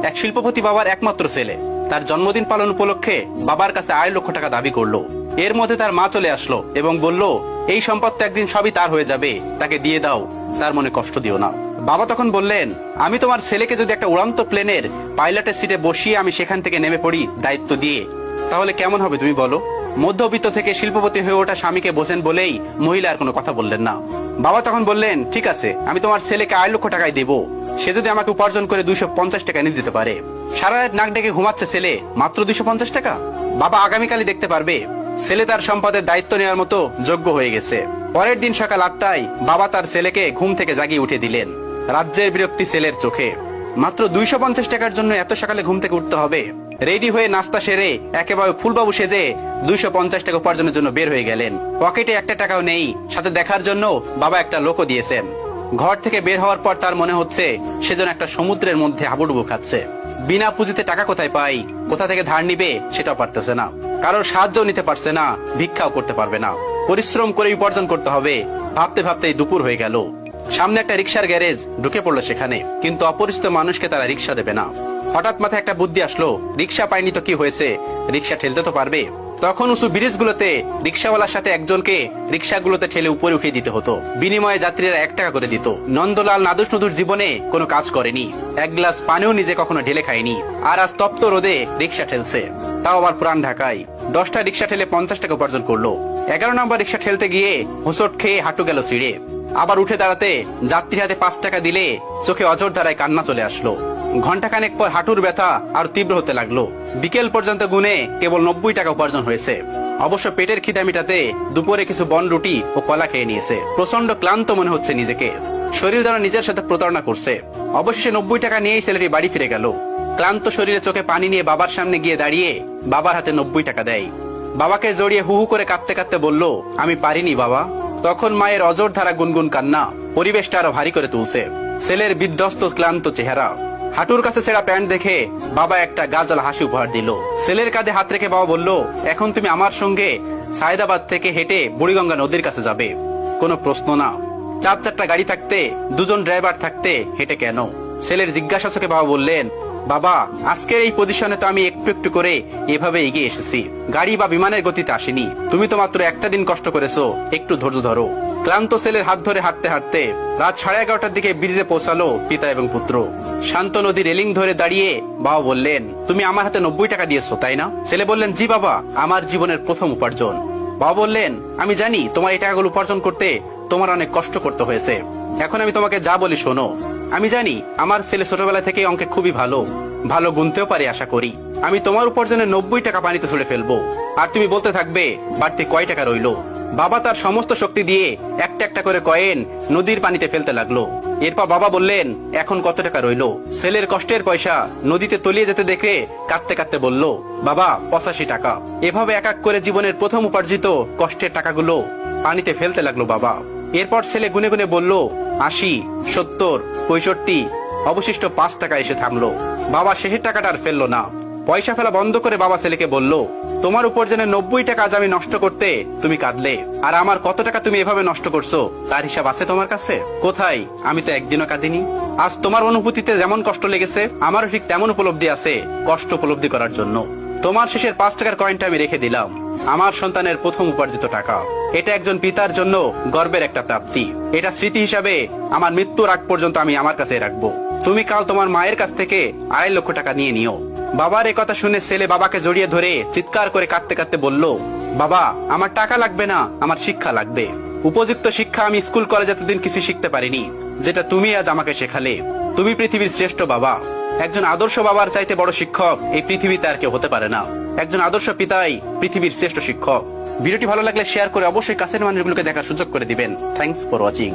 এক শিল্পপতি বাবার একমাত্র ছেলে তার জন্মদিন পালন উপলক্ষে বাবার কাছে 8 লক্ষ টাকা দাবি করলো। এর মধ্যে তার মা চলে আসলো এবং বলল, এই সম্পদ তো একদিন সবই তার হয়ে যাবে, তাকে দিয়ে দাও, তার মনে কষ্ট দিও না। বাবা তখন বললেন, আমি তোমার ছেলেকে যদি একটা উড়ান্ত প্লেনের পাইলটের সিটে বসিয়ে আমি সেখান থেকে নেমে পড়ি দায়িত্ব দিয়ে, তাহলে কেমন হবে তুমি বলো? মধ্যবিত্ত থেকে শিল্পপতি হয়ে ওঠা স্বামীকে বোঝেন বলেই মহিলা আর কোনো কথা বললেন না। বাবা তখন বললেন, ঠিক আছে, আমি তোমার ছেলেকে 8 লক্ষ টাকায় দেবো, সে যদি আমাকে উপার্জন করে 250 টাকা এনে দিতে পারে। সারা রাত নাক ডেকে ঘুমাচ্ছে ছেলে, মাত্র 250 টাকা। বাবা আগামীকালই দেখতে পারবে ছেলে তার সম্পদের দায়িত্ব নেওয়ার মতো যোগ্য হয়ে গেছে। পরের দিন সকাল 8টায় বাবা তার ছেলেকে ঘুম থেকে জাগিয়ে উঠে দিলেন। রাজ্যের বিরক্তি ছেলের চোখে। মাত্র 250 টাকার জন্য এত সকালে ঘুম থেকে উঠতে হবে? রেডি হয়ে নাস্তা সেরে একেবারে ফুলবাবু সেজে 250 টাকা উপার্জনের জন্য বের হয়ে গেলেন। পকেটে একটা টাকাও নেই, সাথে দেখার জন্য বাবা একটা লোকও দিয়েছেন। ঘর থেকে বের হওয়ার পর তার মনে হচ্ছে সেজন্য একটা সমুদ্রের মধ্যে হাবুডুবু খাচ্ছে। বিনা পুঁজিতে টাকা কোথায় পাই, কোথা থেকে ধার নিবে সেটাও পারতেছে না, কারোর সাহায্য নিতে পারছে না, ভিক্ষাও করতে পারবে না। পরিশ্রম করে উপার্জন করতে হবে। ভাবতে ভাবতেই দুপুর হয়ে গেল। সামনে একটা রিক্সার গ্যারেজ, ঢুকে পড়লো সেখানে, কিন্তু অপরিচিত মানুষকে তারা রিক্সা দেবে না। হঠাৎ মাথায় একটা বুদ্ধি আসলো, রিক্সা পাইনি তো কি হয়েছে, রিক্সা ঠেলতে তো পারবে। তখন উঁচু ব্রিজ গুলোতে রিক্সাওয়ালার সাথে একজনকে রিক্সাগুলোতে ঠেলে উপরে উঠিয়ে দিতে হতো। বিনিময়ে যাত্রীরা 1 টাকা করে দিত। নন্দলাল নাদুস নুদুর জীবনে কোনো কাজ করেনি, এক গ্লাস পানিও নিজে কখনো ঢেলে খায়নি, আর আজ তপ্ত রোদে রিক্সা ঠেলছে, তাও আবার পুরান ঢাকায়। 10টা রিক্সা ঠেলে 50 টাকা উপার্জন করলো। 11 নম্বর রিক্সা ঠেলতে গিয়ে হোঁচট খেয়ে হাঁটু গেল ছিঁড়ে। আবার উঠে দাঁড়াতে যাত্রীর হাতে 5 টাকা দিলে চোখে অঝোর ধারায় কান্না চলে আসলো। ঘন্টাখানেক পর হাঁটুর ব্যথা আর তীব্র হতে লাগলো। বিকেল পর্যন্ত গুনে কেবল 90 টাকা উপার্জন হয়েছে। অবশ্য পেটের খিদা মিটাতে দুপুরে কিছু বন রুটি ও কলা খেয়ে নিয়েছে। প্রচন্ড ক্লান্ত মনে হচ্ছে নিজেকে, শরীর যেন নিজের সাথে প্রতারণা করছে। অবশেষে 90 টাকা নিয়েই ছেলেটি বাড়ি ফিরে গেল। ক্লান্ত শরীরে চোখে পানি নিয়ে বাবার সামনে গিয়ে দাঁড়িয়ে বাবার হাতে 90 টাকা দেয়। বাবাকে জড়িয়ে হু হু করে কাঁদতে কাঁদতে বলল, আমি পারিনি বাবা। তখন মায়ের অজর ধারা গুনগুন কান্না পরিবেশটা আরো ভারী করে তুলছে। ছেলের বিধ্বস্ত ক্লান্ত চেহারা, হাঁটুর কাছে ছেঁড়া প্যান্ট দেখে বাবা একটা গাজল হাসি উপহার দিল। ছেলের কাঁধে হাত রেখে বাবা বলল, এখন তুমি আমার সঙ্গে সায়দাবাদ থেকে হেঁটে বুড়িগঙ্গা নদীর কাছে যাবে। কোনো প্রশ্ন না। 4-4টা গাড়ি থাকতে, 2জন ড্রাইভার থাকতে হেঁটে কেন? ছেলের জিজ্ঞাসা চোখে বাবা বললেন, বাবা আজকের এই পজিশনে তো আমি একটু একটু করে এভাবে এগিয়ে এসেছি, গাড়ি বা বিমানের গতিতে আসেনি। তুমি তো মাত্র একটা দিন কষ্ট করেছো, একটু ধৈর্য ধরো। ক্লান্ত ছেলের হাত ধরে হাঁটতে হাঁটতে রাত 11:30টার দিকে ব্রিজে পৌঁছালো পিতা এবং পুত্র। শান্ত নদী রেলিং ধরে দাঁড়িয়ে বাবা বললেন, তুমি আমার হাতে 90 টাকা দিয়েছো তাই না? ছেলে বললেন, জি বাবা, আমার জীবনের প্রথম উপার্জন। বাবা বললেন, আমি জানি তোমার এই টাকাগুলো উপার্জন করতে তোমার অনেক কষ্ট করতে হয়েছে। এখন আমি তোমাকে যা বলি শোনো। আমি জানি আমার ছেলে ছোটবেলা থেকে অঙ্কে খুবই ভালো, ভালো গুনতেও পারে আশা করি। আমি তোমার উপার্জনের 90 টাকা পানিতে ছুড়ে ফেলবো, আর তুমি বলতে থাকবে বাড়তি কয় টাকা রইলো। বাবা তার সমস্ত শক্তি দিয়ে একটা একটা করে কয়েন নদীর পানিতে ফেলতে লাগলো। এরপর বাবা বললেন, এখন কত টাকা রইলো? ছেলের কষ্টের পয়সা নদীতে তলিয়ে যেতে দেখে কাঁদতে কাঁদতে বলল, বাবা 85 টাকা। এভাবে এক এক করে জীবনের প্রথম উপার্জিত কষ্টের টাকাগুলো পানিতে ফেলতে লাগলো বাবা। এরপর ছেলে গুনে গুনে বলল, 80, 70, 65, অবশিষ্ট 5 টাকা এসে থামলো। বাবা শেষের টাকাটা আর ফেললো না। পয়সা ফেলা বন্ধ করে বাবা ছেলেকে বলল, তোমার উপার্জনের 90 টাকা আজ আমি নষ্ট করতে তুমি কাঁদলে, আর আমার কত টাকা তুমি এভাবে নষ্ট করছো তার হিসাব আছে তোমার কাছে? কোথায়? আমি তো একদিনও কাঁদিনি। আজ তোমার অনুভূতিতে যেমন কষ্ট লেগেছে আমারও ঠিক তেমন উপলব্ধি আছে কষ্ট উপলব্ধি করার জন্য। তোমার শেষের 5 টাকার কয়েনটা আমি রেখে দিলাম, আমার সন্তানের প্রথম উপার্জিত টাকা। এটা একজন পিতার জন্য গর্বের একটা প্রাপ্তি। এটা স্মৃতি হিসাবে আমার মৃত্যুর আগ পর্যন্ত আমি আমার কাছে রাখবো। তুমি কাল তোমার মায়ের কাছ থেকে 2.5 লক্ষ টাকা নিয়ে নিও। বাবার এই কথা শুনে ছেলে বাবাকে জড়িয়ে ধরে চিৎকার করে কাঁদতে কাঁদতে বলল, বাবা আমার টাকা লাগবে না, আমার শিক্ষা লাগবে। উপযুক্ত শিক্ষা আমি স্কুল কলেজে এতদিন কিছু শিখতে পারিনি, যেটা তুমি আজ আমাকে শেখালে। তুমি পৃথিবীর শ্রেষ্ঠ বাবা। একজন আদর্শ বাবার চাইতে বড় শিক্ষক এই পৃথিবীতে আর কেউ হতে পারে না। একজন আদর্শ পিতাই পৃথিবীর শ্রেষ্ঠ শিক্ষক। ভিডিওটি ভালো লাগলে শেয়ার করে অবশ্যই কাছের মানুষগুলোকে দেখার সুযোগ করে দিবেন। Thanks for watching.